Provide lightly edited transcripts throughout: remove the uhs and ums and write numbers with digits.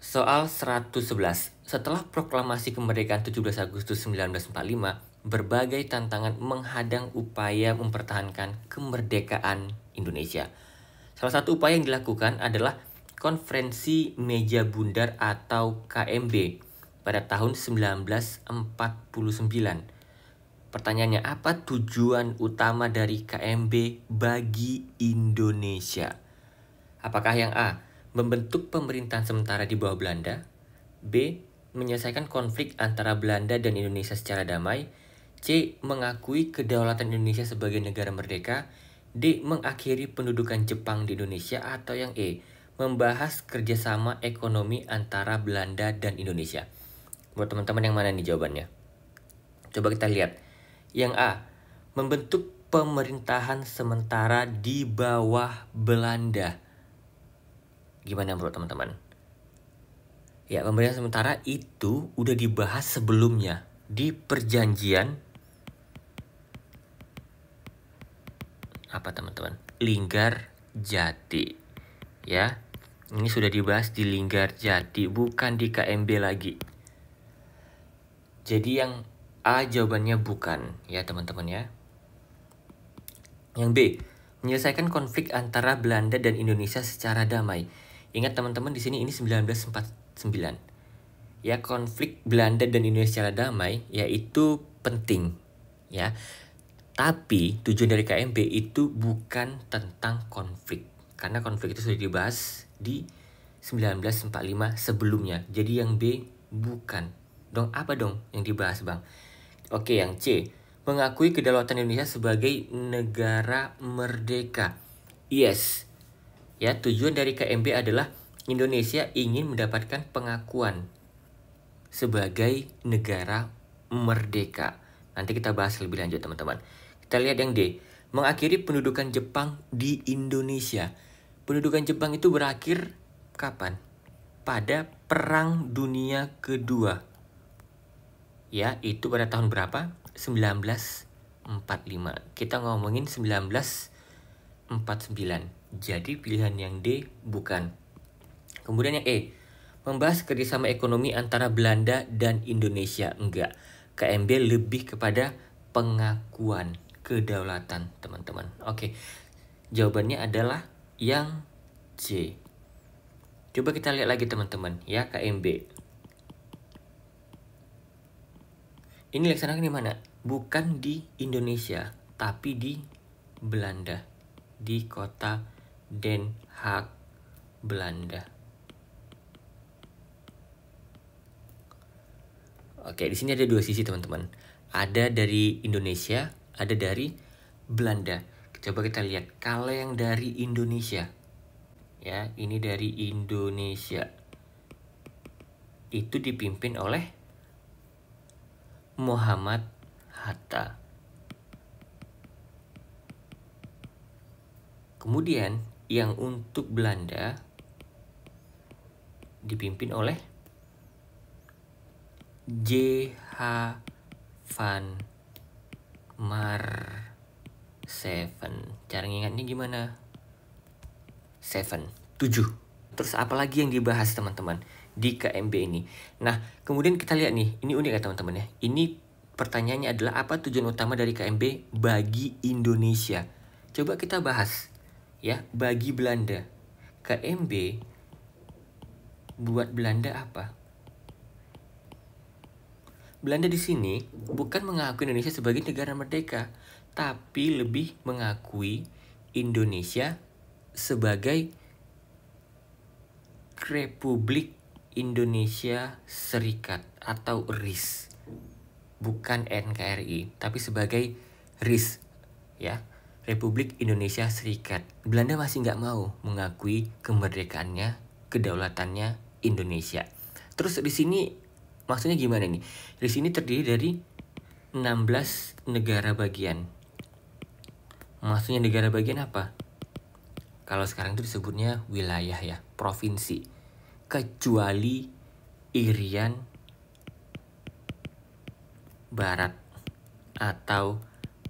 Soal 111. Setelah proklamasi kemerdekaan 17 Agustus 1945, berbagai tantangan menghadang upaya mempertahankan kemerdekaan Indonesia. Salah satu upaya yang dilakukan adalah Konferensi Meja Bundar atau KMB pada tahun 1949. Pertanyaannya, apa tujuan utama dari KMB bagi Indonesia? Apakah yang A, membentuk pemerintahan sementara di bawah Belanda, B, menyelesaikan konflik antara Belanda dan Indonesia secara damai, C, mengakui kedaulatan Indonesia sebagai negara merdeka, D, mengakhiri pendudukan Jepang di Indonesia, atau yang E, membahas kerjasama ekonomi antara Belanda dan Indonesia? Buat teman-teman yang mana nih jawabannya? Coba kita lihat. Yang A, membentuk pemerintahan sementara di bawah Belanda. Gimana menurut teman-teman? Ya, pemerintahan sementara itu udah dibahas sebelumnya di perjanjian apa teman-teman? Linggarjati. Ya, ini sudah dibahas di Linggarjati, bukan di KMB lagi. Jadi yang A jawabannya bukan, ya teman-teman ya. Yang B, menyelesaikan konflik antara Belanda dan Indonesia secara damai. Ingat teman-teman, di sini ini 1949. Ya, konflik Belanda dan Indonesia secara damai yaitu penting, ya. Tapi tujuan dari KMB itu bukan tentang konflik, karena konflik itu sudah dibahas di 1945 sebelumnya. Jadi yang B bukan. Dong apa dong yang dibahas, Bang? Oke, yang C, mengakui kedaulatan Indonesia sebagai negara merdeka. Yes. Ya, tujuan dari KMB adalah Indonesia ingin mendapatkan pengakuan sebagai negara merdeka. Nanti kita bahas lebih lanjut, teman-teman. Kita lihat yang D, mengakhiri pendudukan Jepang di Indonesia. Pendudukan Jepang itu berakhir kapan? Pada Perang Dunia Kedua. Ya, itu pada tahun berapa? 1945. Kita ngomongin 1949. Jadi pilihan yang D bukan. Kemudian yang E, membahas kerjasama ekonomi antara Belanda dan Indonesia. Enggak. KMB lebih kepada pengakuan kedaulatan, teman-teman. Oke. Jawabannya adalah yang C. Coba kita lihat lagi, teman-teman, ya, KMB. Ini dilaksanakan di mana? Bukan di Indonesia, tapi di Belanda. Di kota Den Haag, Belanda. Oke, di sini ada dua sisi, teman-teman. Ada dari Indonesia, ada dari Belanda. Coba kita lihat. Kalau yang dari Indonesia, ya, ini dari Indonesia, itu dipimpin oleh Muhammad Hatta. Kemudian yang untuk Belanda dipimpin oleh J.H. van Marseven. Cara ngingatnya gimana? 7. Terus apa lagi yang dibahas, teman-teman, di KMB ini? Nah, kemudian kita lihat nih, ini unik ya teman-teman ya. Ini pertanyaannya adalah apa tujuan utama dari KMB bagi Indonesia? Coba kita bahas ya, bagi Belanda. KMB buat Belanda apa? Belanda di sini bukan mengakui Indonesia sebagai negara merdeka, tapi lebih mengakui Indonesia sebagai Republik Indonesia Serikat atau RIS. Bukan NKRI, tapi sebagai RIS, ya, Republik Indonesia Serikat. Belanda masih nggak mau mengakui kemerdekaannya, kedaulatannya Indonesia. Terus di sini maksudnya gimana nih? Di sini terdiri dari 16 negara bagian. Maksudnya negara bagian apa? Kalau sekarang itu disebutnya wilayah ya, provinsi. Kecuali Irian Barat atau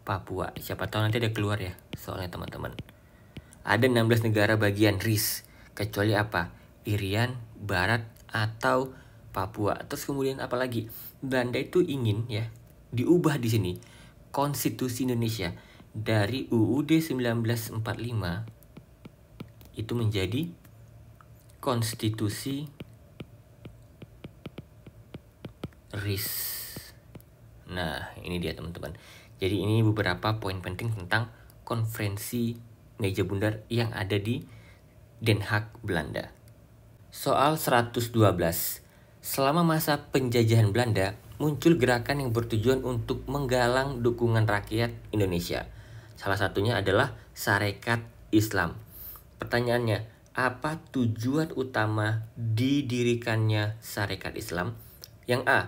Papua. Siapa tahu nanti ada keluar ya soalnya, teman-teman. Ada 16 negara bagian RIS. Kecuali apa? Irian Barat atau Papua. Terus kemudian apalagi? Belanda itu ingin ya diubah di sini Konstitusi Indonesia dari UUD 1945 itu menjadi Konstitusi RIS. Nah, ini dia teman-teman. Jadi ini beberapa poin penting tentang konferensi meja bundar yang ada di Den Haag, Belanda. Soal 112. Selama masa penjajahan Belanda, muncul gerakan yang bertujuan untuk menggalang dukungan rakyat Indonesia. Salah satunya adalah Sarekat Islam. Pertanyaannya, apa tujuan utama didirikannya Sarekat Islam? Yang A.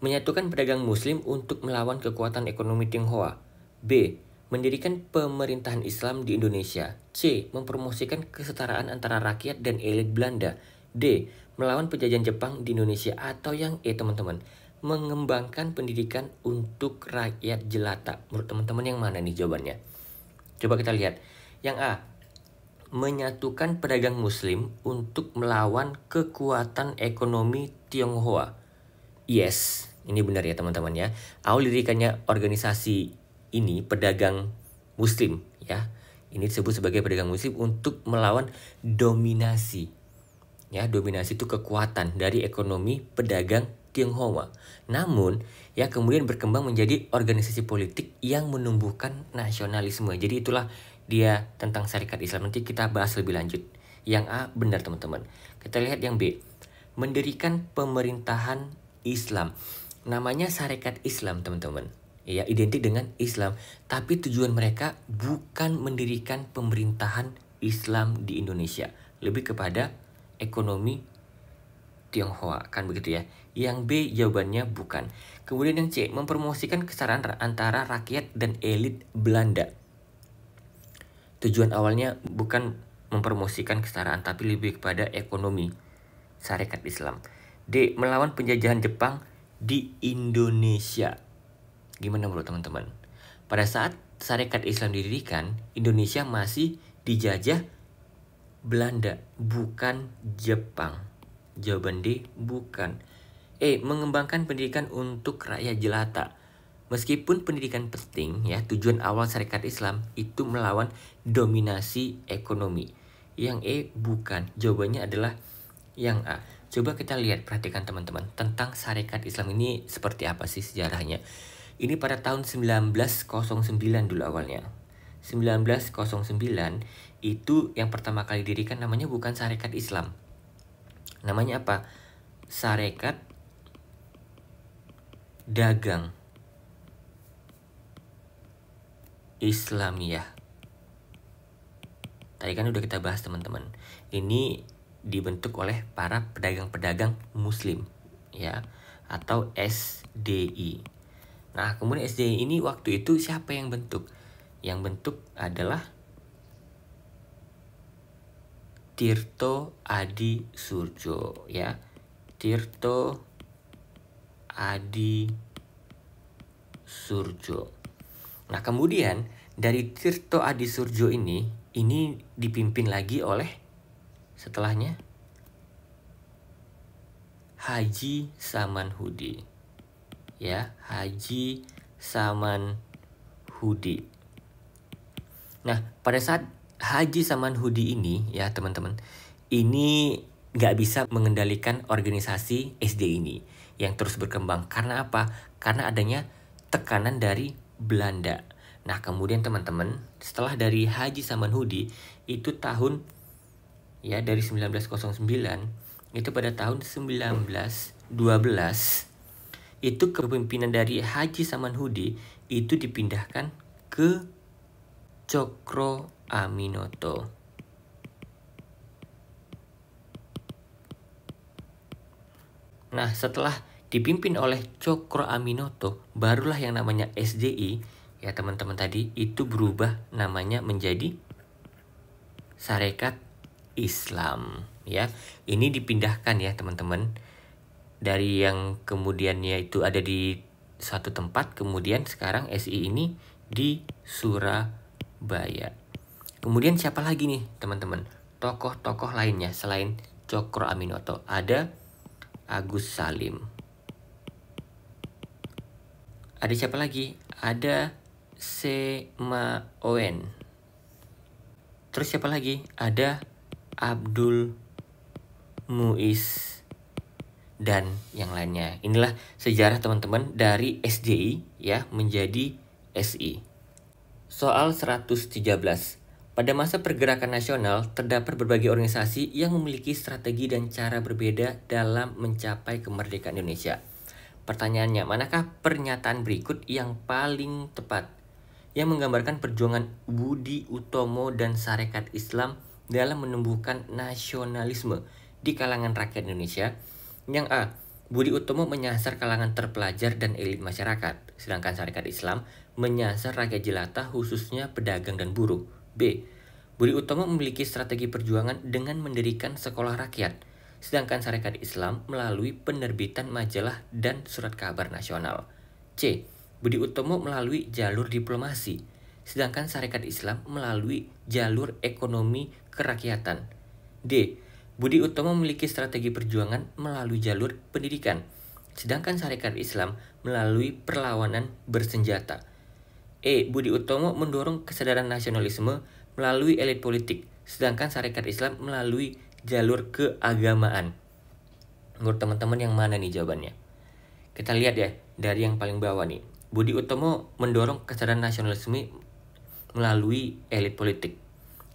Menyatukan pedagang muslim untuk melawan kekuatan ekonomi Tionghoa. B. Mendirikan pemerintahan Islam di Indonesia. C. Mempromosikan kesetaraan antara rakyat dan elit Belanda. D. Melawan penjajahan Jepang di Indonesia. Atau yang E teman-teman, mengembangkan pendidikan untuk rakyat jelata. Menurut teman-teman yang mana nih jawabannya? Coba kita lihat. Yang A. Menyatukan pedagang muslim untuk melawan kekuatan ekonomi Tionghoa. Yes, ini benar ya teman-teman ya. Awal didirikannya organisasi ini pedagang muslim ya. Ini disebut sebagai pedagang muslim untuk melawan dominasi. Ya, dominasi itu kekuatan dari ekonomi pedagang Tionghoa. Namun, ya kemudian berkembang menjadi organisasi politik yang menumbuhkan nasionalisme. Jadi itulah dia tentang Sarekat Islam. Nanti kita bahas lebih lanjut. Yang A benar teman-teman. Kita lihat yang B. Mendirikan pemerintahan Islam. Namanya Sarekat Islam teman-teman. Ya, identik dengan Islam, tapi tujuan mereka bukan mendirikan pemerintahan Islam di Indonesia, lebih kepada ekonomi Tionghoa, kan begitu ya. Yang B jawabannya bukan. Kemudian yang C, mempromosikan kesetaraan antara rakyat dan elit Belanda. Tujuan awalnya bukan mempromosikan kesetaraan, tapi lebih kepada ekonomi. Sarekat Islam. D. Melawan penjajahan Jepang di Indonesia. Gimana menurut teman-teman? Pada saat Sarekat Islam didirikan, Indonesia masih dijajah Belanda, bukan Jepang. Jawaban D, bukan. E. Mengembangkan pendidikan untuk rakyat jelata. Meskipun pendidikan penting, ya, tujuan awal Sarekat Islam itu melawan dominasi ekonomi. Yang E, bukan. Jawabannya adalah yang A. Coba kita lihat, perhatikan teman-teman, tentang Sarekat Islam ini seperti apa sih sejarahnya. Ini pada tahun 1909 dulu awalnya. 1909 itu yang pertama kali didirikan namanya bukan Sarekat Islam. Namanya apa? Sarekat Dagang Islamiyah. Tadi kan udah kita bahas teman-teman. Ini dibentuk oleh para pedagang-pedagang muslim ya, atau SDI. Nah, kemudian SDI ini waktu itu siapa yang bentuk? Yang bentuk adalah Tirto Adi Surjo ya. Tirto Adi Surjo. Nah, kemudian dari Tirto Adi Surjo ini dipimpin lagi oleh setelahnya Haji Samanhudi. Ya, Haji Samanhudi. Nah, pada saat Haji Samanhudi ini ya teman-teman, ini nggak bisa mengendalikan organisasi SD ini yang terus berkembang. Karena apa? Karena adanya tekanan dari Belanda. Nah, kemudian teman-teman, setelah dari Haji Samanhudi itu tahun ya dari 1909 itu pada tahun 1912 itu kepemimpinan dari Haji Samanhudi itu dipindahkan ke Cokro Aminoto. Nah, setelah dipimpin oleh Cokro Aminoto, barulah yang namanya SDI, ya teman-teman tadi, itu berubah namanya menjadi Sarekat Islam. Ya, ini dipindahkan ya teman-teman, dari yang kemudiannya itu ada di suatu tempat, kemudian sekarang SI ini di Surabaya. Kemudian siapa lagi nih teman-teman? Tokoh-tokoh lainnya selain Cokro Aminoto, ada Agus Salim. Ada siapa lagi? Ada Semaoen. Terus siapa lagi? Ada Abdul Muiz dan yang lainnya. Inilah sejarah teman-teman dari SDI ya menjadi SI. Soal 113. Pada masa pergerakan nasional, terdapat berbagai organisasi yang memiliki strategi dan cara berbeda dalam mencapai kemerdekaan Indonesia. Pertanyaannya, manakah pernyataan berikut yang paling tepat? Yang menggambarkan perjuangan Budi Utomo dan Sarekat Islam dalam menumbuhkan nasionalisme di kalangan rakyat Indonesia. Yang A. Budi Utomo menyasar kalangan terpelajar dan elit masyarakat, sedangkan Sarekat Islam menyasar rakyat jelata khususnya pedagang dan buruh. B. Budi Utomo memiliki strategi perjuangan dengan mendirikan sekolah rakyat, sedangkan Sarekat Islam melalui penerbitan majalah dan surat kabar nasional. C. Budi Utomo melalui jalur diplomasi, sedangkan Sarekat Islam melalui jalur ekonomi kerakyatan. D. Budi Utomo memiliki strategi perjuangan melalui jalur pendidikan, sedangkan Sarekat Islam melalui perlawanan bersenjata. E. Budi Utomo mendorong kesadaran nasionalisme melalui elit politik, sedangkan Sarekat Islam melalui jalur keagamaan. Menurut teman-teman yang mana nih jawabannya? Kita lihat ya dari yang paling bawah nih. Budi Utomo mendorong kesadaran nasionalisme melalui elit politik,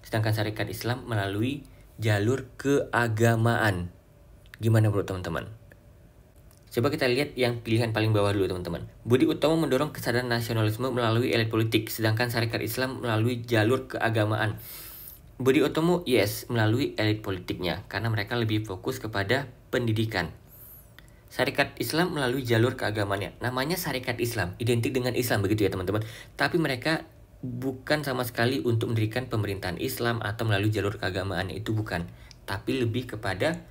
sedangkan Sarekat Islam melalui jalur keagamaan. Gimana menurut teman-teman? Coba kita lihat yang pilihan paling bawah dulu teman-teman. Budi Utomo mendorong kesadaran nasionalisme melalui elit politik, sedangkan Sarekat Islam melalui jalur keagamaan. Budi Utomo yes melalui elit politiknya karena mereka lebih fokus kepada pendidikan. Sarekat Islam melalui jalur keagamaannya. Namanya Sarekat Islam, identik dengan Islam begitu ya teman-teman. Tapi mereka bukan sama sekali untuk mendirikan pemerintahan Islam atau melalui jalur keagamaan, itu bukan. Tapi lebih kepada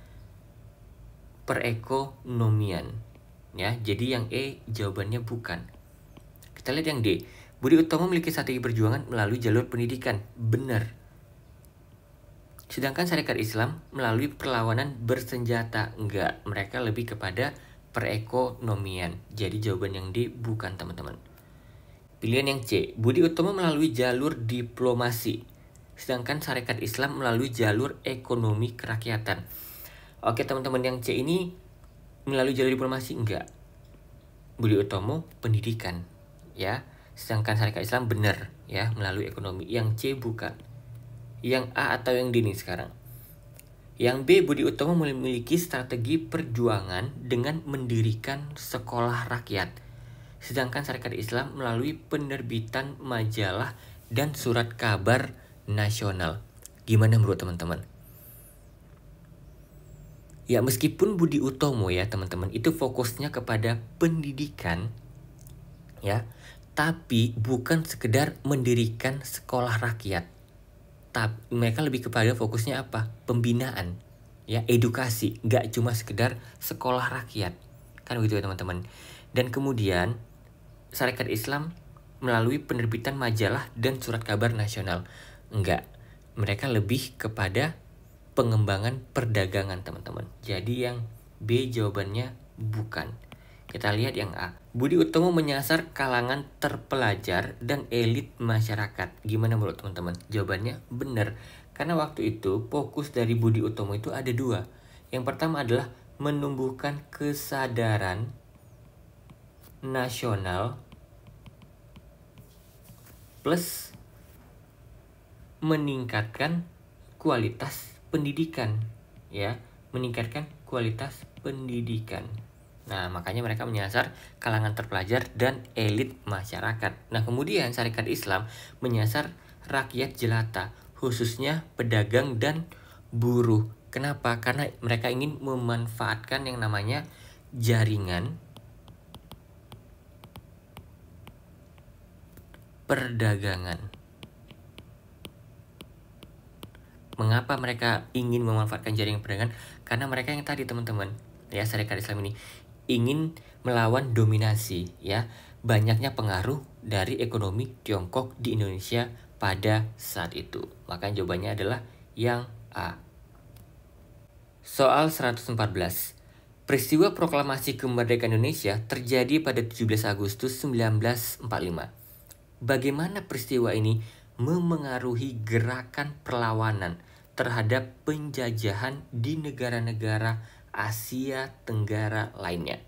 perekonomian. Ya, jadi yang E jawabannya bukan. Kita lihat yang D. Budi Utomo memiliki strategi perjuangan melalui jalur pendidikan. Benar. Sedangkan Sarekat Islam melalui perlawanan bersenjata. Enggak, mereka lebih kepada perekonomian. Jadi jawaban yang D bukan teman-teman. Pilihan yang C. Budi Utomo melalui jalur diplomasi, sedangkan Sarekat Islam melalui jalur ekonomi kerakyatan. Oke teman-teman, yang C ini melalui jalur diplomasi enggak. Budi Utomo pendidikan ya, sedangkan Sarekat Islam benar ya melalui ekonomi. Yang C bukan. Yang A atau yang D nih sekarang. Yang B, Budi Utomo memiliki strategi perjuangan dengan mendirikan sekolah rakyat, sedangkan Sarekat Islam melalui penerbitan majalah dan surat kabar nasional. Gimana menurut teman-teman? Ya, meskipun Budi Utomo ya teman-teman itu fokusnya kepada pendidikan ya, tapi bukan sekedar mendirikan sekolah rakyat. Mereka lebih kepada fokusnya apa? Pembinaan, ya, edukasi, nggak cuma sekedar sekolah rakyat, kan begitu ya teman-teman. Dan kemudian Sarekat Islam melalui penerbitan majalah dan surat kabar nasional, enggak, mereka lebih kepada pengembangan perdagangan teman-teman. Jadi yang B jawabannya bukan. Kita lihat yang A. Budi Utomo menyasar kalangan terpelajar dan elit masyarakat. Gimana menurut teman-teman? Jawabannya benar. Karena waktu itu fokus dari Budi Utomo itu ada dua. Yang pertama adalah menumbuhkan kesadaran nasional plus meningkatkan kualitas pendidikan. Ya, meningkatkan kualitas pendidikan. Nah, makanya mereka menyasar kalangan terpelajar dan elit masyarakat. Nah, kemudian Sarekat Islam menyasar rakyat jelata, khususnya pedagang dan buruh. Kenapa? Karena mereka ingin memanfaatkan yang namanya jaringan perdagangan. Mengapa mereka ingin memanfaatkan jaringan perdagangan? Karena mereka yang tadi teman-teman, ya, Sarekat Islam ini ingin melawan dominasi, ya, banyaknya pengaruh dari ekonomi Tiongkok di Indonesia pada saat itu. Maka jawabannya adalah yang A. Soal 114. Peristiwa proklamasi kemerdekaan Indonesia terjadi pada 17 Agustus 1945. Bagaimana peristiwa ini memengaruhi gerakan perlawanan terhadap penjajahan di negara-negara Asia Tenggara lainnya?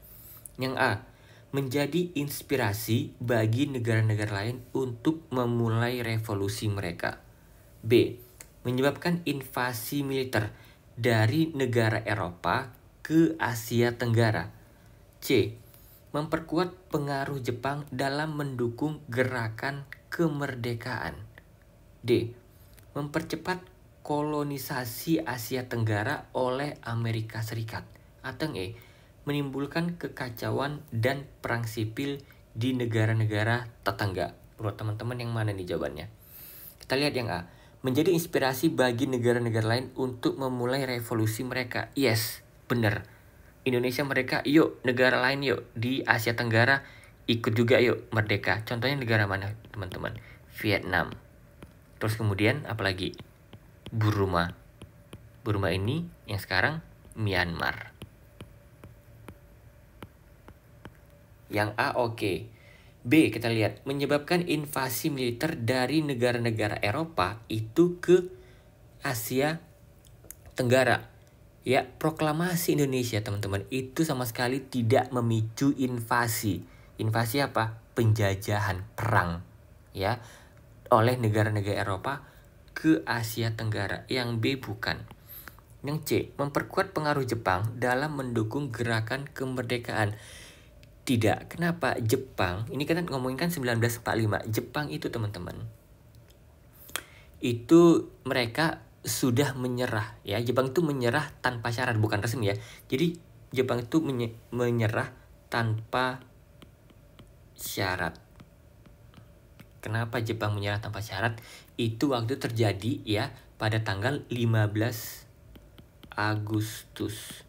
Yang A. Menjadi inspirasi bagi negara-negara lain untuk memulai revolusi mereka. B. Menyebabkan invasi militer dari negara Eropa ke Asia Tenggara. C. Memperkuat pengaruh Jepang dalam mendukung gerakan kemerdekaan. D. Mempercepat kolonisasi Asia Tenggara oleh Amerika Serikat. Atau E. Menimbulkan kekacauan dan perang sipil di negara-negara tetangga. Menurut teman-teman yang mana nih jawabannya? Kita lihat yang A. Menjadi inspirasi bagi negara-negara lain untuk memulai revolusi mereka. Yes, benar. Indonesia mereka, yuk negara lain yuk di Asia Tenggara ikut juga yuk merdeka. Contohnya negara mana teman-teman? Vietnam. Terus kemudian apalagi? Burma. Burma ini yang sekarang Myanmar. Yang A oke. B kita lihat, menyebabkan invasi militer dari negara-negara Eropa itu ke Asia Tenggara. Ya, proklamasi Indonesia teman-teman itu sama sekali tidak memicu invasi. Invasi apa? Penjajahan, perang ya oleh negara-negara Eropa ke Asia Tenggara. Yang B bukan. Yang C, memperkuat pengaruh Jepang dalam mendukung gerakan kemerdekaan. Tidak, kenapa? Jepang, ini kan ngomongin kan 1945. Jepang itu teman-teman, itu mereka sudah menyerah ya. Jepang itu menyerah tanpa syarat, bukan resmi ya. Jadi Jepang itu menyerah tanpa syarat. Kenapa Jepang menyerah tanpa syarat? Itu waktu terjadi ya pada tanggal 15 Agustus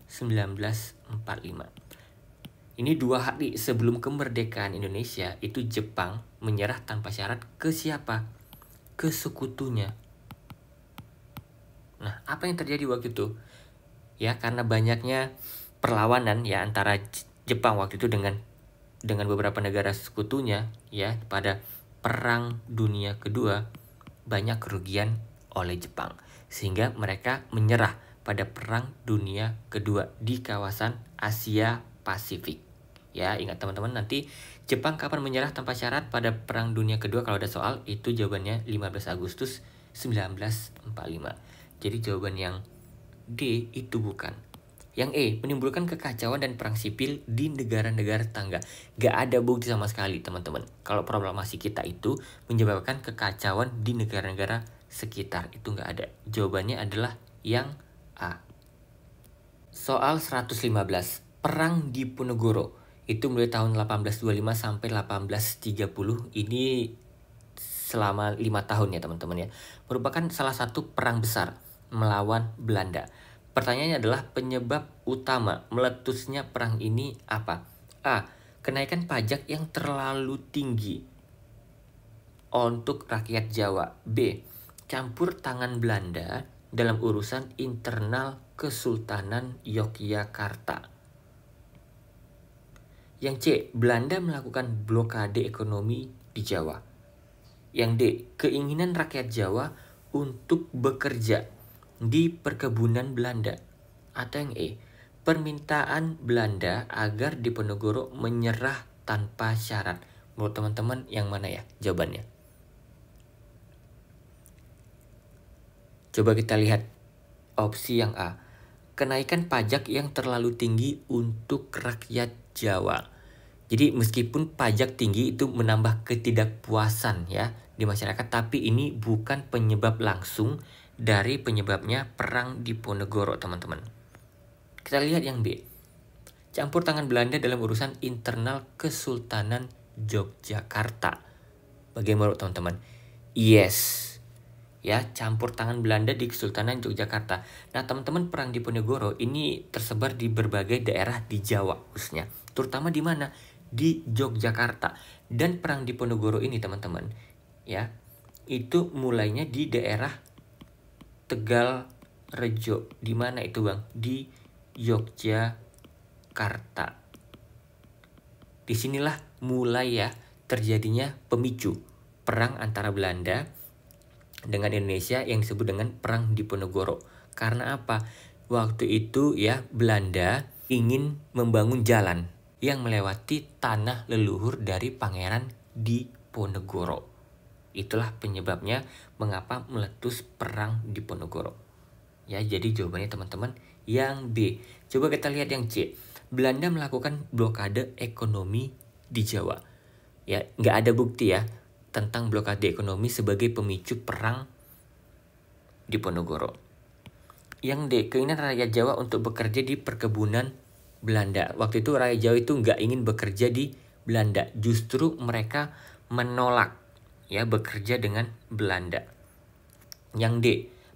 1945. Ini 2 hari sebelum kemerdekaan Indonesia, itu Jepang menyerah tanpa syarat ke siapa? Ke sekutunya. Nah, apa yang terjadi waktu itu? Ya, karena banyaknya perlawanan ya antara Jepang waktu itu dengan beberapa negara sekutunya ya pada Perang Dunia Kedua, banyak kerugian oleh Jepang sehingga mereka menyerah pada Perang Dunia Kedua di kawasan Asia Pasifik. Ya, ingat teman-teman, nanti Jepang kapan menyerah tanpa syarat pada Perang Dunia Kedua, kalau ada soal itu jawabannya 15 Agustus 1945. Jadi jawaban yang D itu bukan. Yang E, menimbulkan kekacauan dan perang sipil di negara-negara tetangga. Gak ada bukti sama sekali teman-teman kalau proklamasi kita itu menyebabkan kekacauan di negara-negara sekitar. Itu gak ada. Jawabannya adalah yang A. Soal 115. Perang Diponegoro itu mulai tahun 1825 sampai 1830. Ini selama 5 tahun ya teman-teman ya. Merupakan salah satu perang besar melawan Belanda. Pertanyaannya adalah penyebab utama meletusnya perang ini apa? A. Kenaikan pajak yang terlalu tinggi untuk rakyat Jawa. B. Campur tangan Belanda dalam urusan internal Kesultanan Yogyakarta. Yang C. Belanda melakukan blokade ekonomi di Jawa. Yang D. Keinginan rakyat Jawa untuk bekerja di perkebunan Belanda. Atau yang E. Permintaan Belanda agar Diponegoro menyerah tanpa syarat. Menurut teman-teman yang mana ya jawabannya? Coba kita lihat opsi yang A. Kenaikan pajak yang terlalu tinggi untuk rakyat Jawa. Jadi meskipun pajak tinggi itu menambah ketidakpuasan ya di masyarakat, tapi ini bukan penyebab langsung dari penyebabnya Perang Diponegoro, teman-teman. Kita lihat yang B. Campur tangan Belanda dalam urusan internal Kesultanan Yogyakarta. Bagaimana teman-teman? Yes. Ya, campur tangan Belanda di Kesultanan Yogyakarta. Nah, teman-teman, Perang Diponegoro ini tersebar di berbagai daerah di Jawa khususnya. Terutama di mana? Di Yogyakarta. Dan Perang Diponegoro ini, teman-teman, ya, itu mulainya di daerah Tegal Rejo. Di mana itu Bang? Di Yogyakarta. Disinilah mulai ya terjadinya pemicu perang antara Belanda dengan Indonesia yang disebut dengan Perang Diponegoro. Karena apa? Waktu itu ya Belanda ingin membangun jalan yang melewati tanah leluhur dari Pangeran Diponegoro. Itulah penyebabnya mengapa meletus Perang Diponegoro. Ya, jadi jawabannya teman-teman yang B. Coba kita lihat yang C. Belanda melakukan blokade ekonomi di Jawa. Ya, nggak ada bukti ya tentang blokade ekonomi sebagai pemicu Perang Diponegoro. Yang D. Keinginan rakyat Jawa untuk bekerja di perkebunan Belanda. Waktu itu rakyat Jawa itu nggak ingin bekerja di Belanda. Justru mereka menolak ya bekerja dengan Belanda. Yang D.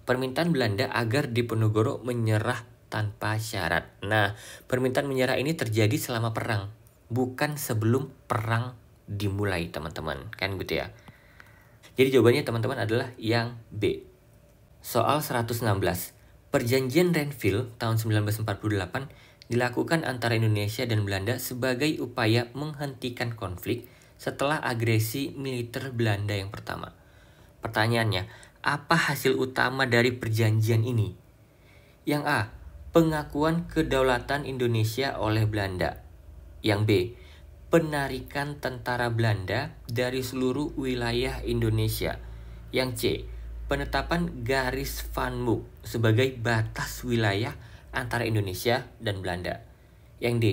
Permintaan Belanda agar Diponegoro menyerah tanpa syarat. Nah, permintaan menyerah ini terjadi selama perang, bukan sebelum perang dimulai, teman-teman. Kan gitu ya. Jadi jawabannya teman-teman adalah yang B. Soal 116. Perjanjian Renville tahun 1948 dilakukan antara Indonesia dan Belanda sebagai upaya menghentikan konflik setelah agresi militer Belanda yang pertama. Pertanyaannya, apa hasil utama dari perjanjian ini? Yang A. Pengakuan kedaulatan Indonesia oleh Belanda. Yang B. Penarikan tentara Belanda dari seluruh wilayah Indonesia. Yang C. Penetapan garis Van Mook sebagai batas wilayah antara Indonesia dan Belanda. Yang D.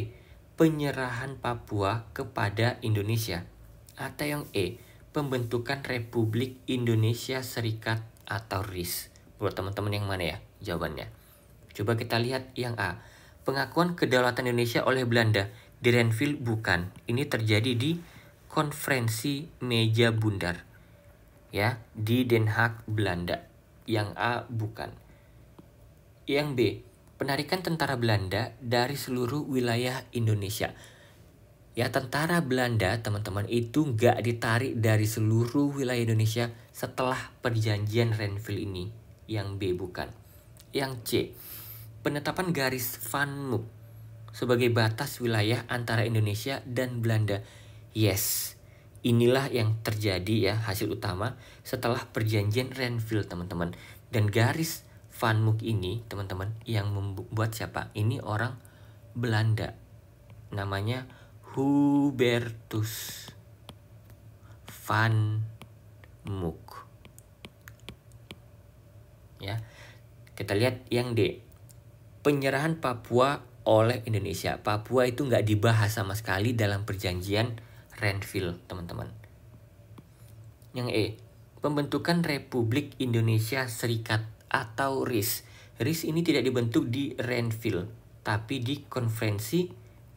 Penyerahan Papua kepada Indonesia. Atau yang E. Pembentukan Republik Indonesia Serikat atau RIS. Buat teman-teman yang mana ya jawabannya? Coba kita lihat yang A. Pengakuan kedaulatan Indonesia oleh Belanda. Di Renville bukan. Ini terjadi di Konferensi Meja Bundar. Ya, di Den Haag, Belanda. Yang A bukan. Yang B. Penarikan tentara Belanda dari seluruh wilayah Indonesia. Ya, tentara Belanda, teman-teman, itu nggak ditarik dari seluruh wilayah Indonesia setelah perjanjian Renville ini. Yang B bukan. Yang C. Penetapan garis Van Mook sebagai batas wilayah antara Indonesia dan Belanda. Yes, inilah yang terjadi ya hasil utama setelah perjanjian Renville, teman-teman. Dan garis Van Mook ini, teman-teman, yang membuat siapa? Ini orang Belanda. Namanya Hubertus Van Mook. Ya. Kita lihat yang D. Penyerahan Papua oleh Indonesia. Papua itu nggak dibahas sama sekali dalam perjanjian Renville, teman-teman. Yang E. Pembentukan Republik Indonesia Serikat atau RIS. RIS ini tidak dibentuk di Renville, tapi di Konferensi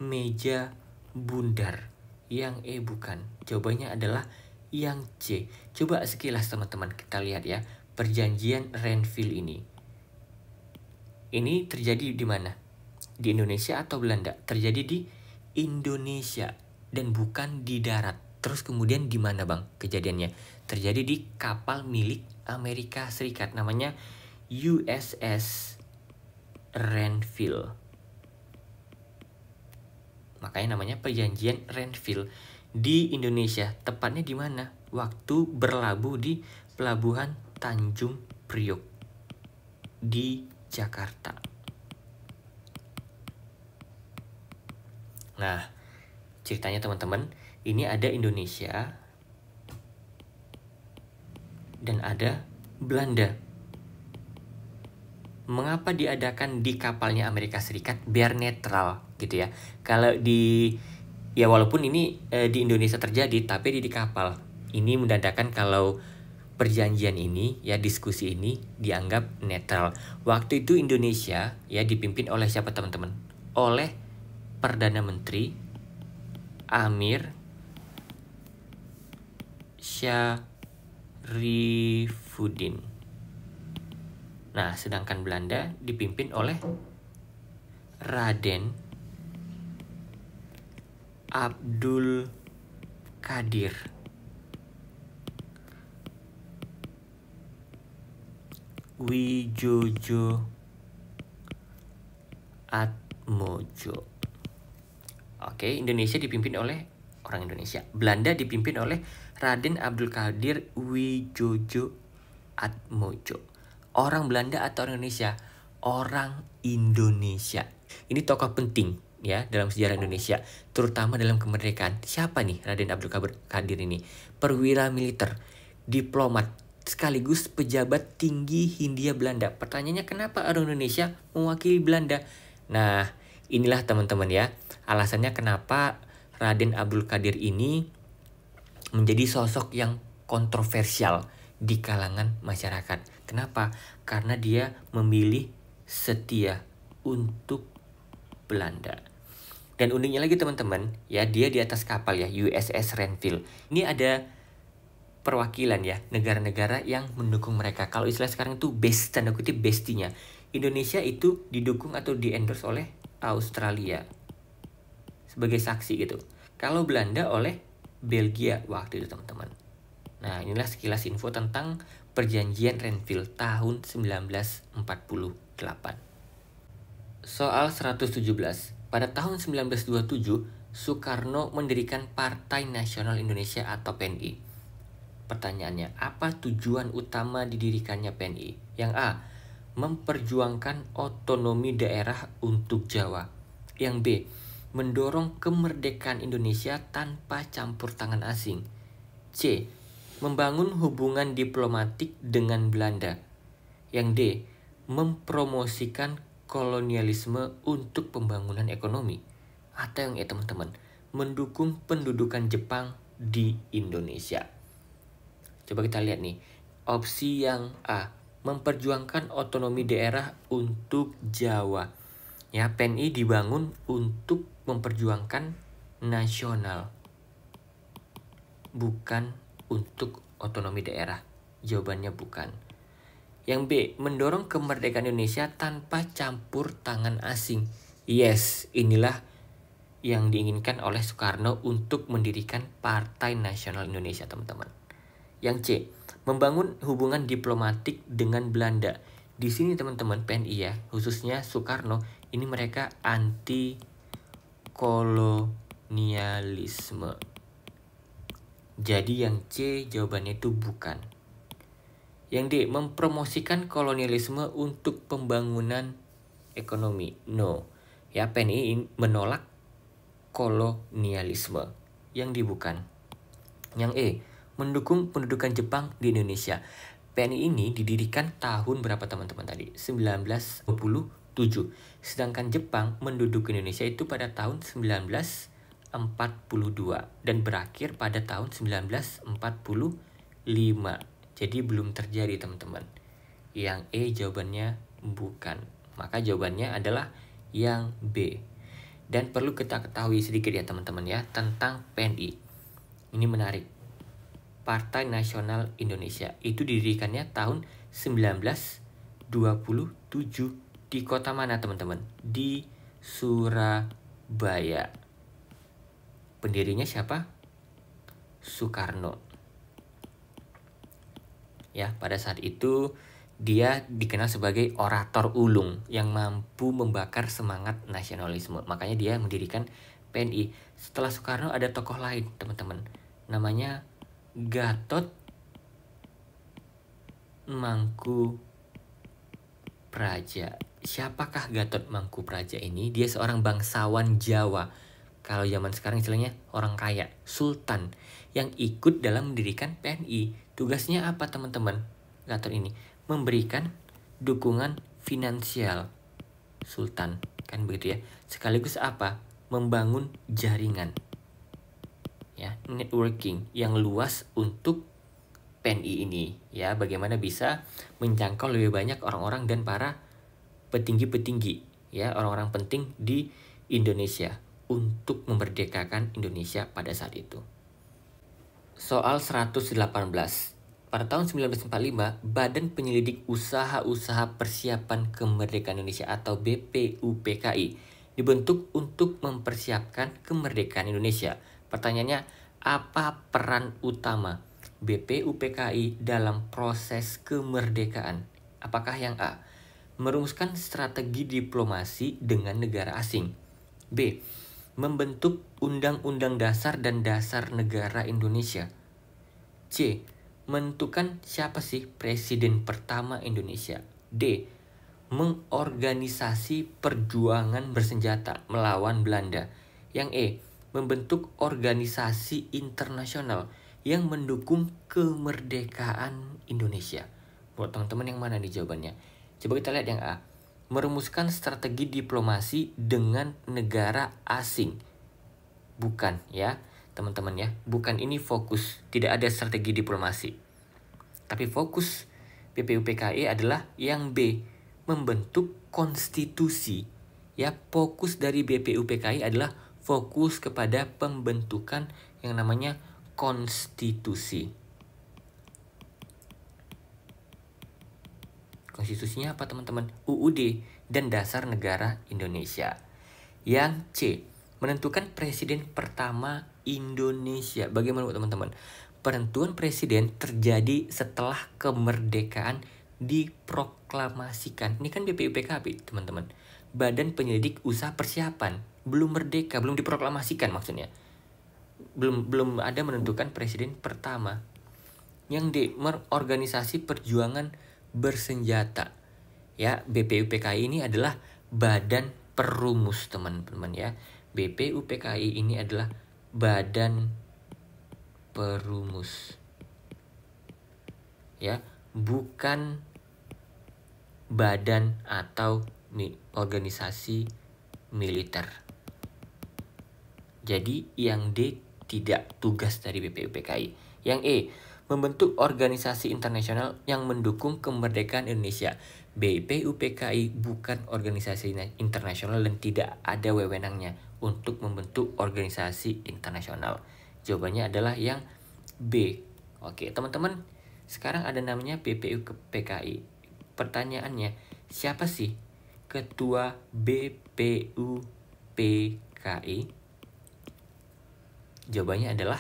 Meja Bundar. Yang E bukan. Jawabannya adalah yang C. Coba sekilas teman-teman kita lihat ya. Perjanjian Renville ini. Ini terjadi di mana? Di Indonesia atau Belanda? Terjadi di Indonesia dan bukan di darat. Terus kemudian di mana Bang kejadiannya? Terjadi di kapal milik Amerika Serikat namanya USS Renville. Makanya namanya perjanjian Renville. Di Indonesia, tepatnya di mana? Waktu berlabuh di Pelabuhan Tanjung Priok di Jakarta. Nah, ceritanya teman-teman, ini ada Indonesia dan ada Belanda. Mengapa diadakan di kapalnya Amerika Serikat? Biar netral gitu ya. Kalau di ya walaupun ini di Indonesia terjadi, tapi di kapal. Ini menandakan kalau perjanjian ini ya diskusi ini dianggap netral. Waktu itu Indonesia ya dipimpin oleh siapa teman-teman? Oleh Perdana Menteri Amir Syarifuddin. Nah, sedangkan Belanda dipimpin oleh Raden Abdul Qadir Wijoyo Atmojo. Oke, Indonesia dipimpin oleh orang Indonesia. Belanda dipimpin oleh Raden Abdul Qadir Wijojo Atmojo. Orang Belanda atau orang Indonesia? Orang Indonesia. Ini tokoh penting ya dalam sejarah Indonesia, terutama dalam kemerdekaan. Siapa nih Raden Abdul Qadir ini? Perwira militer, diplomat, sekaligus pejabat tinggi Hindia Belanda. Pertanyaannya, kenapa orang Indonesia mewakili Belanda? Nah, inilah teman-teman ya, alasannya kenapa Raden Abdul Qadir ini menjadi sosok yang kontroversial di kalangan masyarakat. Kenapa? Karena dia memilih setia untuk Belanda. Dan uniknya lagi teman-teman, ya dia di atas kapal ya, USS Renville. Ini ada perwakilan ya, negara-negara yang mendukung mereka. Kalau istilah sekarang itu best, tanda kutip bestinya. Indonesia itu didukung atau di-endorse oleh Australia sebagai saksi gitu. Kalau Belanda oleh Belgia waktu itu teman-teman. Nah, inilah sekilas info tentang perjanjian Renville tahun 1948. Soal 117. Pada tahun 1927, Soekarno mendirikan Partai Nasional Indonesia atau PNI. Pertanyaannya, apa tujuan utama didirikannya PNI? Yang A, memperjuangkan otonomi daerah untuk Jawa. Yang B, mendorong kemerdekaan Indonesia tanpa campur tangan asing. C, membangun hubungan diplomatik dengan Belanda. Yang D, mempromosikan kolonialisme untuk pembangunan ekonomi. Atau yang E teman-teman, mendukung pendudukan Jepang di Indonesia. Coba kita lihat nih, opsi yang A, memperjuangkan otonomi daerah untuk Jawa. Ya, PNI dibangun untuk memperjuangkan nasional, bukan untuk otonomi daerah. Jawabannya bukan. Yang B, mendorong kemerdekaan Indonesia tanpa campur tangan asing. Yes, inilah yang diinginkan oleh Soekarno untuk mendirikan Partai Nasional Indonesia, teman-teman. Yang C, membangun hubungan diplomatik dengan Belanda. Di sini teman-teman PNI ya, khususnya Soekarno, ini mereka anti kolonialisme. Jadi yang C jawabannya itu bukan. Yang D, mempromosikan kolonialisme untuk pembangunan ekonomi. No. Ya, PNI menolak kolonialisme. Yang D bukan. Yang E, mendukung pendudukan Jepang di Indonesia. PNI ini didirikan tahun berapa teman-teman tadi? 1927. Sedangkan Jepang menduduki Indonesia itu pada tahun 1942 dan berakhir pada tahun 1945. Jadi belum terjadi teman-teman. Yang E jawabannya bukan. Maka jawabannya adalah yang B. Dan perlu kita ketahui sedikit ya teman-teman ya tentang PNI. Ini menarik. Partai Nasional Indonesia itu didirikannya tahun 1927. Di kota mana teman-teman? Di Surabaya. Pendirinya siapa? Soekarno. Ya, pada saat itu dia dikenal sebagai orator ulung yang mampu membakar semangat nasionalisme. Makanya dia mendirikan PNI. Setelah Soekarno ada tokoh lain, teman-teman. Namanya Gatot Mangkupraja. Siapakah Gatot Mangkupraja ini? Dia seorang bangsawan Jawa. Kalau zaman sekarang istilahnya orang kaya, sultan yang ikut dalam mendirikan PNI. Tugasnya apa teman-teman? Gatot ini memberikan dukungan finansial sultan, kan begitu ya. Sekaligus apa? Membangun jaringan. Ya, networking yang luas untuk PNI ini. Ya, bagaimana bisa menjangkau lebih banyak orang-orang dan para petinggi-petinggi, ya, orang-orang penting di Indonesia untuk memerdekakan Indonesia pada saat itu. Soal 118. Pada tahun 1945, Badan Penyelidik Usaha-Usaha Persiapan Kemerdekaan Indonesia atau BPUPKI dibentuk untuk mempersiapkan kemerdekaan Indonesia. Pertanyaannya, apa peran utama BPUPKI dalam proses kemerdekaan? Apakah yang A, merumuskan strategi diplomasi dengan negara asing. B. Membentuk Undang-Undang Dasar dan Dasar Negara Indonesia. C. Menentukan siapa sih presiden pertama Indonesia. D. Mengorganisasi perjuangan bersenjata melawan Belanda. Yang E. Membentuk organisasi internasional yang mendukung kemerdekaan Indonesia. Buat teman-teman yang mana nih jawabannya? Coba kita lihat yang A. Merumuskan strategi diplomasi dengan negara asing. Bukan ya teman-teman ya. Bukan, ini fokus. Tidak ada strategi diplomasi. Tapi fokus BPUPKI adalah yang B. Membentuk konstitusi. Ya, fokus dari BPUPKI adalah fokus kepada pembentukan yang namanya konstitusi. Konstitusinya apa teman-teman? UUD dan Dasar Negara Indonesia. Yang C. Menentukan presiden pertama Indonesia. Bagaimana teman-teman? Penentuan presiden terjadi setelah kemerdekaan diproklamasikan. Ini kan BPUPKB teman-teman. Badan Penyelidik Usaha Persiapan. Belum merdeka, belum diproklamasikan maksudnya. Belum ada menentukan presiden pertama. Yang D. Organisasi perjuangan bersenjata. Ya, BPUPKI ini adalah badan perumus teman-teman ya. BPUPKI ini adalah badan perumus. Ya, bukan badan atau organisasi militer. Jadi yang D tidak tugas dari BPUPKI. Yang E. Membentuk organisasi internasional yang mendukung kemerdekaan Indonesia. BPUPKI bukan organisasi internasional dan tidak ada wewenangnya untuk membentuk organisasi internasional. Jawabannya adalah yang B. Oke, teman-teman, sekarang ada namanya BPUPKI. Pertanyaannya, siapa sih ketua BPUPKI? Jawabannya adalah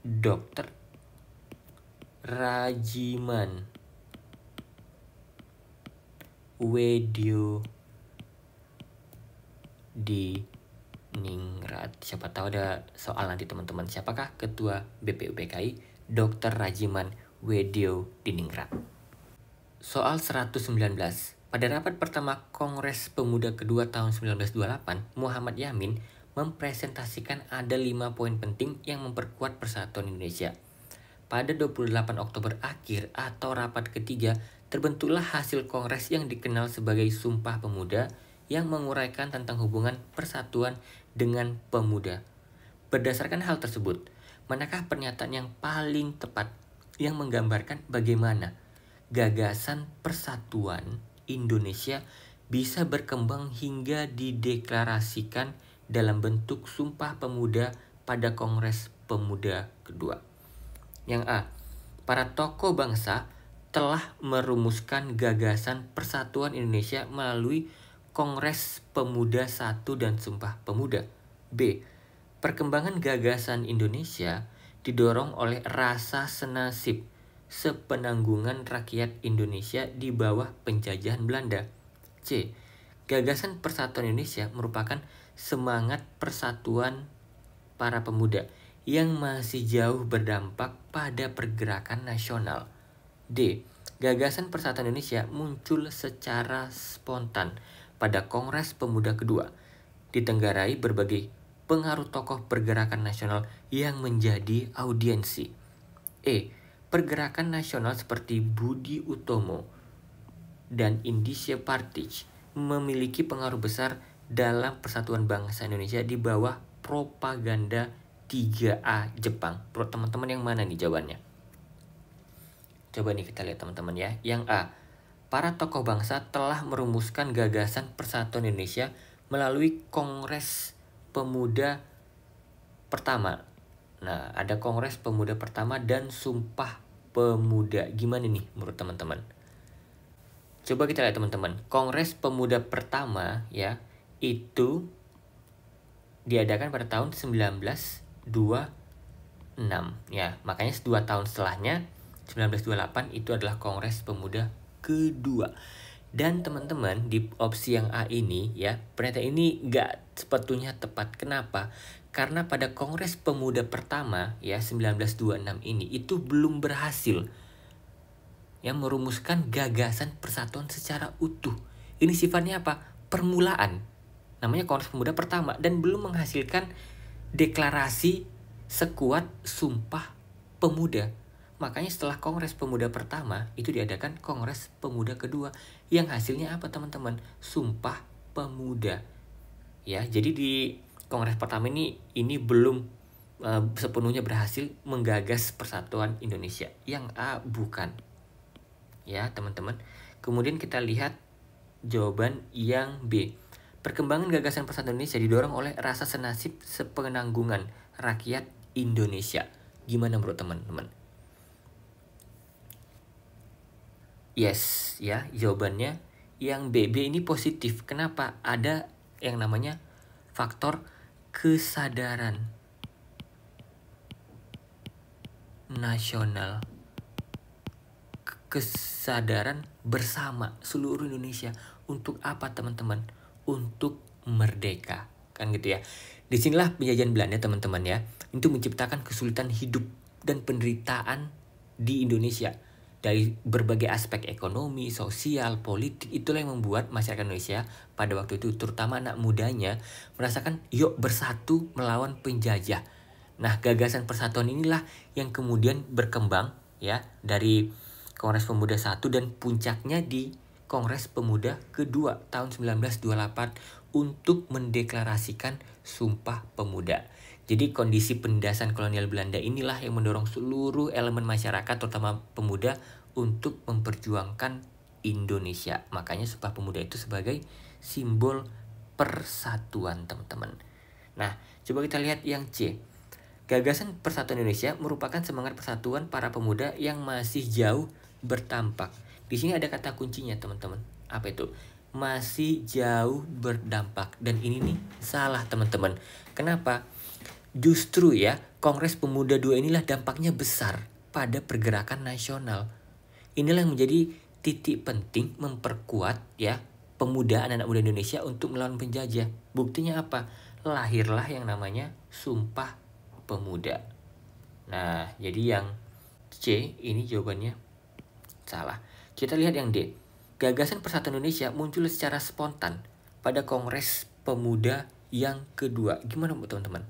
Dr. Rajiman Wedyo Diningrat. Siapa tahu ada soal nanti teman-teman. Siapakah ketua BPUPKI? Dr. Rajiman Wedyo Diningrat. Soal 119. Pada rapat pertama Kongres Pemuda kedua tahun 1928, Muhammad Yamin mempresentasikan ada 5 poin penting yang memperkuat persatuan Indonesia. Pada 28 Oktober akhir atau rapat ketiga, terbentuklah hasil kongres yang dikenal sebagai Sumpah Pemuda yang menguraikan tentang hubungan persatuan dengan pemuda. Berdasarkan hal tersebut, manakah pernyataan yang paling tepat yang menggambarkan bagaimana gagasan persatuan Indonesia bisa berkembang hingga dideklarasikan dalam bentuk Sumpah Pemuda pada Kongres Pemuda kedua? Yang A. Para tokoh bangsa telah merumuskan gagasan persatuan Indonesia melalui Kongres Pemuda I dan Sumpah Pemuda. B. Perkembangan gagasan Indonesia didorong oleh rasa senasib sepenanggungan rakyat Indonesia di bawah penjajahan Belanda. C. Gagasan persatuan Indonesia merupakan semangat persatuan para pemuda yang masih jauh berdampak pada pergerakan nasional. D. Gagasan persatuan Indonesia muncul secara spontan pada Kongres Pemuda kedua, ditenggarai berbagai pengaruh tokoh pergerakan nasional yang menjadi audiensi. E. Pergerakan nasional seperti Budi Utomo dan Indische Partij memiliki pengaruh besar dalam persatuan bangsa Indonesia di bawah propaganda 3A Jepang. Menurut teman-teman yang mana nih jawabannya? Coba nih kita lihat teman-teman ya. Yang A. Para tokoh bangsa telah merumuskan gagasan persatuan Indonesia melalui Kongres Pemuda pertama. Nah, ada Kongres Pemuda pertama dan Sumpah Pemuda. Gimana nih menurut teman-teman? Coba kita lihat teman-teman. Kongres Pemuda pertama ya, itu diadakan pada tahun 1926 ya. Makanya 2 tahun setelahnya 1928 itu adalah Kongres Pemuda kedua. Dan teman-teman di opsi yang A ini ya, pernyataan ini nggak sepenuhnya tepat. Kenapa? Karena pada Kongres Pemuda pertama ya 1926 ini itu belum berhasil yang merumuskan gagasan persatuan secara utuh. Ini sifatnya apa? Permulaan. Namanya Kongres Pemuda pertama dan belum menghasilkan deklarasi sekuat Sumpah Pemuda. Makanya setelah Kongres Pemuda pertama itu diadakan Kongres Pemuda kedua yang hasilnya apa teman-teman? Sumpah Pemuda. Ya, jadi di Kongres pertama ini belum sepenuhnya berhasil menggagas persatuan Indonesia. Yang A bukan. Ya, teman-teman. Kemudian kita lihat jawaban yang B. Perkembangan gagasan persatuan Indonesia didorong oleh rasa senasib sepenanggungan rakyat Indonesia. Gimana menurut teman-teman? Yes, ya, jawabannya yang B. B ini positif. Kenapa? Ada yang namanya faktor kesadaran nasional. Kesadaran bersama seluruh Indonesia. Untuk apa teman-teman? Untuk merdeka. Kan gitu ya. Disinilah penjajahan Belanda teman-teman ya. Itu menciptakan kesulitan hidup dan penderitaan di Indonesia. Dari berbagai aspek ekonomi, sosial, politik, itulah yang membuat masyarakat Indonesia pada waktu itu, terutama anak mudanya, merasakan yuk bersatu melawan penjajah. Nah, gagasan persatuan inilah yang kemudian berkembang ya dari Kongres Pemuda 1 dan puncaknya di Kongres Pemuda kedua tahun 1928 untuk mendeklarasikan Sumpah Pemuda. Jadi kondisi penindasan kolonial Belanda inilah yang mendorong seluruh elemen masyarakat terutama pemuda untuk memperjuangkan Indonesia. Makanya Sumpah Pemuda itu sebagai simbol persatuan teman-teman. Nah, coba kita lihat yang C. Gagasan Persatuan Indonesia merupakan semangat persatuan para pemuda yang masih jauh berdampak. Di sini ada kata kuncinya teman-teman. Apa itu? Masih jauh berdampak. Dan ini nih salah teman-teman. Kenapa? Justru ya Kongres Pemuda 2 inilah dampaknya besar pada pergerakan nasional. Inilah yang menjadi titik penting memperkuat ya pemuda anak-anak muda Indonesia untuk melawan penjajah. Buktinya apa? Lahirlah yang namanya Sumpah Pemuda. Nah, jadi yang C ini jawabannya salah. Kita lihat yang D. Gagasan Persatuan Indonesia muncul secara spontan pada Kongres Pemuda yang kedua. Gimana teman-teman?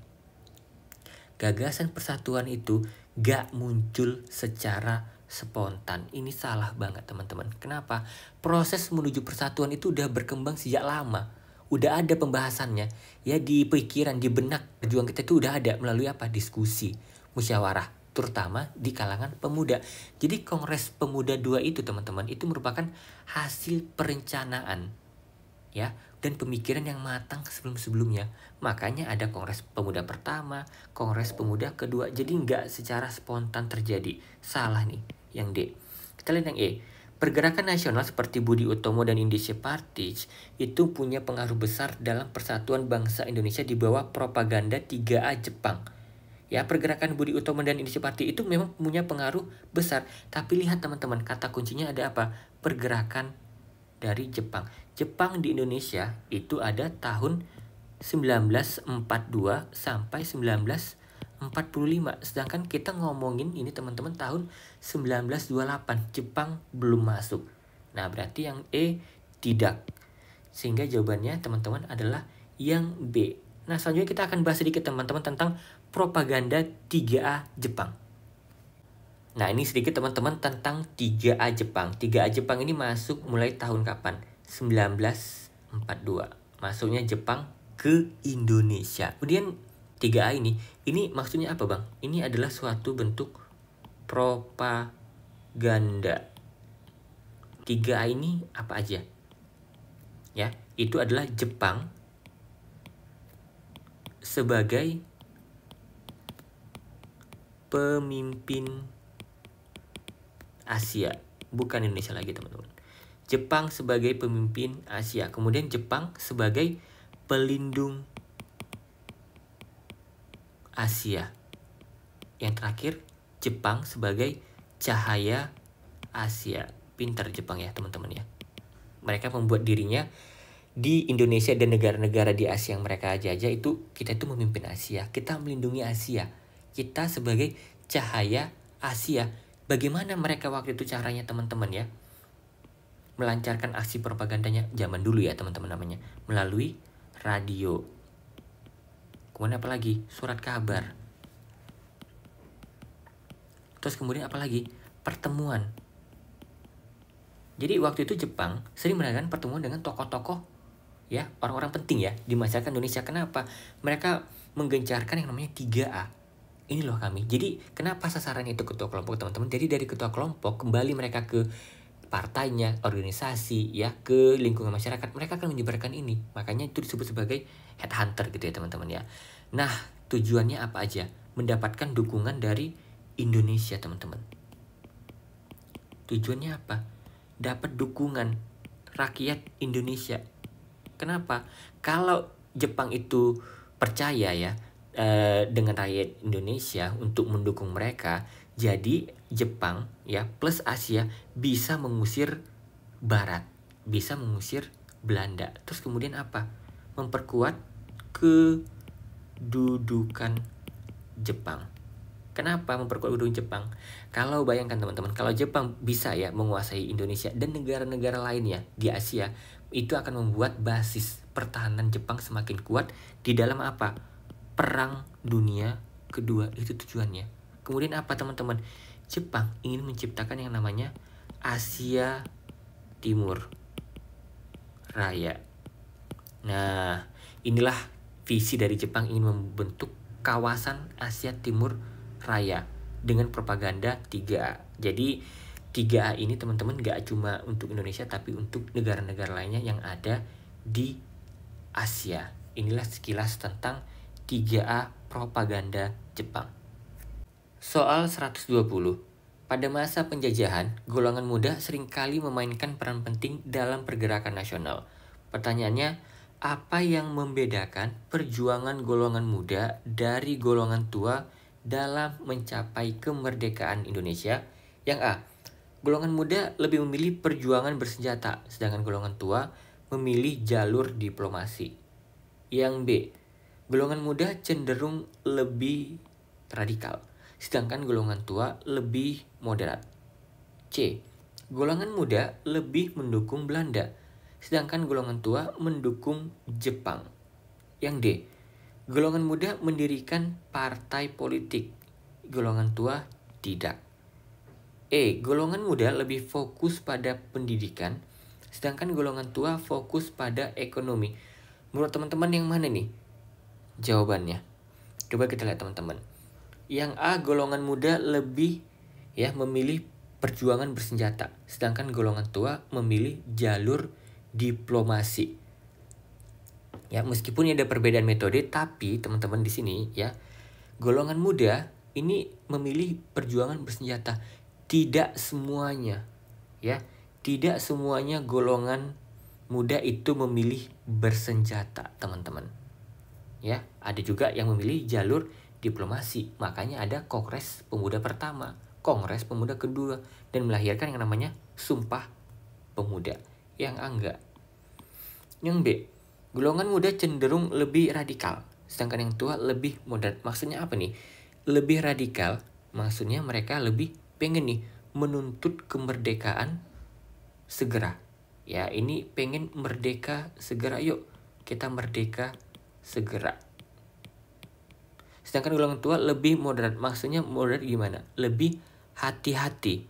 Gagasan persatuan itu gak muncul secara spontan. Ini salah banget teman-teman. Kenapa? Proses menuju persatuan itu udah berkembang sejak lama. Udah ada pembahasannya. Ya di pikiran, di benak perjuangan kita itu udah ada melalui apa? Diskusi, musyawarah. Terutama di kalangan pemuda. Jadi Kongres Pemuda 2 itu teman-teman, itu merupakan hasil perencanaan. Ya, dan pemikiran yang matang sebelum-sebelumnya. Makanya ada Kongres Pemuda pertama, Kongres Pemuda kedua. Jadi nggak secara spontan terjadi. Salah nih yang D. Kita lihat yang E. Pergerakan nasional seperti Budi Utomo dan Indonesia Partij itu punya pengaruh besar dalam persatuan bangsa Indonesia di bawah propaganda 3A Jepang. Ya, pergerakan Budi Utomo dan Indonesia Partij itu memang punya pengaruh besar. Tapi lihat teman-teman, kata kuncinya ada apa? Pergerakan dari Jepang. Jepang di Indonesia itu ada tahun 1942 sampai 1945. Sedangkan kita ngomongin ini teman-teman tahun 1928. Jepang belum masuk. Nah, berarti yang E tidak. Sehingga jawabannya teman-teman adalah yang B. Nah, selanjutnya kita akan bahas sedikit teman-teman tentang propaganda 3A Jepang. Nah, ini sedikit teman-teman tentang 3A Jepang. 3A Jepang ini masuk mulai tahun kapan? 1942. Masuknya Jepang ke Indonesia. Kemudian 3A ini maksudnya apa bang? Ini adalah suatu bentuk propaganda. 3A ini apa aja? Ya, itu adalah Jepang sebagai pemimpin Asia, bukan Indonesia lagi teman-teman. Jepang sebagai pemimpin Asia, kemudian Jepang sebagai pelindung Asia. Yang terakhir, Jepang sebagai cahaya Asia. Pintar Jepang ya teman-teman ya. mereka membuat dirinya di Indonesia dan negara-negara di Asia yang mereka jajah itu, kita itu memimpin Asia, kita melindungi Asia, kita sebagai cahaya Asia. Bagaimana mereka waktu itu caranya teman-teman ya, melancarkan aksi propagandanya zaman dulu ya teman-teman, namanya melalui radio, kemudian apa lagi, surat kabar, terus kemudian apa lagi, pertemuan. Jadi waktu itu Jepang sering mengadakan pertemuan dengan tokoh-tokoh ya, orang-orang penting ya di masyarakat Indonesia. Kenapa? Mereka menggencarkan yang namanya 3A. Ini loh kami. Jadi kenapa sasarannya itu ketua kelompok teman-teman? Jadi dari ketua kelompok kembali mereka ke partainya, organisasi ya, ke lingkungan masyarakat, mereka akan menyebarkan ini. Makanya itu disebut sebagai headhunter gitu ya teman-teman ya. Nah, tujuannya apa aja? Mendapatkan dukungan dari Indonesia teman-teman. Tujuannya apa? Dapat dukungan rakyat Indonesia. Kenapa? Kalau Jepang itu percaya ya dengan rakyat Indonesia untuk mendukung mereka, jadi Jepang ya plus Asia bisa mengusir Barat, bisa mengusir Belanda. Terus kemudian apa? Memperkuat kedudukan Jepang. Kenapa memperkuat kedudukan Jepang? Kalau bayangkan teman-teman, kalau Jepang bisa ya menguasai Indonesia dan negara-negara lainnya di Asia, itu akan membuat basis pertahanan Jepang semakin kuat di dalam apa? Perang Dunia Kedua, itu tujuannya. Kemudian apa teman-teman? Jepang ingin menciptakan yang namanya Asia Timur Raya. Nah, inilah visi dari Jepang, ingin membentuk kawasan Asia Timur Raya dengan propaganda 3A. Jadi 3A ini teman-teman gak cuma untuk Indonesia tapi untuk negara-negara lainnya yang ada di Asia. Inilah sekilas tentang 3A propaganda Jepang. Soal 120. Pada masa penjajahan, golongan muda seringkali memainkan peran penting dalam pergerakan nasional. Pertanyaannya, apa yang membedakan perjuangan golongan muda dari golongan tua dalam mencapai kemerdekaan Indonesia? Yang A, golongan muda lebih memilih perjuangan bersenjata, sedangkan golongan tua memilih jalur diplomasi. Yang B, golongan muda cenderung lebih radikal, sedangkan golongan tua lebih moderat. C, golongan muda lebih mendukung Belanda, sedangkan golongan tua mendukung Jepang. Yang D, golongan muda mendirikan partai politik, golongan tua tidak. E, golongan muda lebih fokus pada pendidikan, sedangkan golongan tua fokus pada ekonomi. Menurut teman-teman yang mana nih jawabannya? Coba kita lihat teman-teman. Yang A, golongan muda lebih ya memilih perjuangan bersenjata, sedangkan golongan tua memilih jalur diplomasi. Ya, meskipun ada perbedaan metode, tapi teman-teman di sini ya, golongan muda ini memilih perjuangan bersenjata. Tidak semuanya ya, tidak semuanya golongan muda itu memilih bersenjata, teman-teman. Ya, ada juga yang memilih jalur diplomasi. Makanya ada Kongres Pemuda pertama, Kongres Pemuda kedua, dan melahirkan yang namanya Sumpah Pemuda. Yang A enggak. Yang B, golongan muda cenderung lebih radikal, sedangkan yang tua lebih moderat. Maksudnya apa nih? Lebih radikal, maksudnya mereka lebih pengen nih menuntut kemerdekaan segera. Ya, ini pengen merdeka segera, yuk kita merdeka segera. Sedangkan golongan tua lebih moderat. Maksudnya moderat gimana? Lebih hati-hati.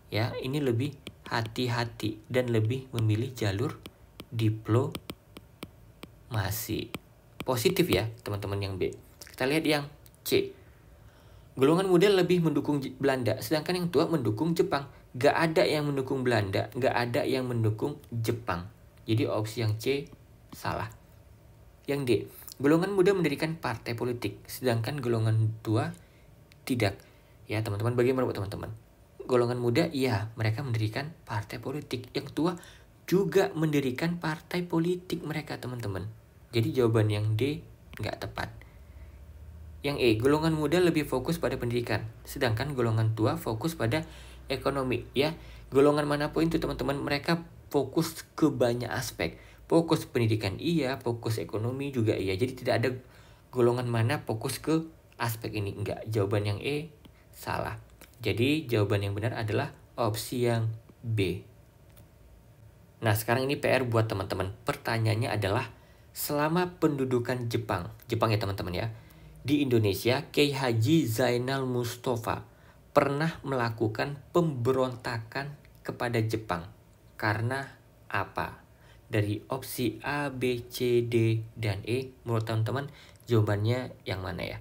Ya, ini lebih hati-hati dan lebih memilih jalur diplomasi. Positif ya, teman-teman yang B. Kita lihat yang C. Golongan muda lebih mendukung Belanda, sedangkan yang tua mendukung Jepang. Gak ada yang mendukung Belanda, gak ada yang mendukung Jepang. Jadi opsi yang C salah. Yang D, golongan muda mendirikan partai politik, sedangkan golongan tua tidak. Ya teman-teman, bagaimana buat teman-teman? Golongan muda, ya mereka mendirikan partai politik. Yang tua juga mendirikan partai politik mereka, teman-teman. Jadi jawaban yang D nggak tepat. Yang E, golongan muda lebih fokus pada pendidikan, sedangkan golongan tua fokus pada ekonomi. Ya, golongan manapun itu teman-teman, mereka fokus ke banyak aspek. Fokus pendidikan iya, fokus ekonomi juga iya. Jadi tidak ada golongan mana fokus ke aspek ini. Enggak, jawaban yang E salah. Jadi jawaban yang benar adalah opsi yang B. Nah, sekarang ini PR buat teman-teman. Pertanyaannya adalah, selama pendudukan Jepang ya teman-teman ya, di Indonesia, Kiai Haji Zainal Mustafa pernah melakukan pemberontakan kepada Jepang. Karena apa? Dari opsi A, B, C, D, dan E, menurut teman-teman jawabannya yang mana ya?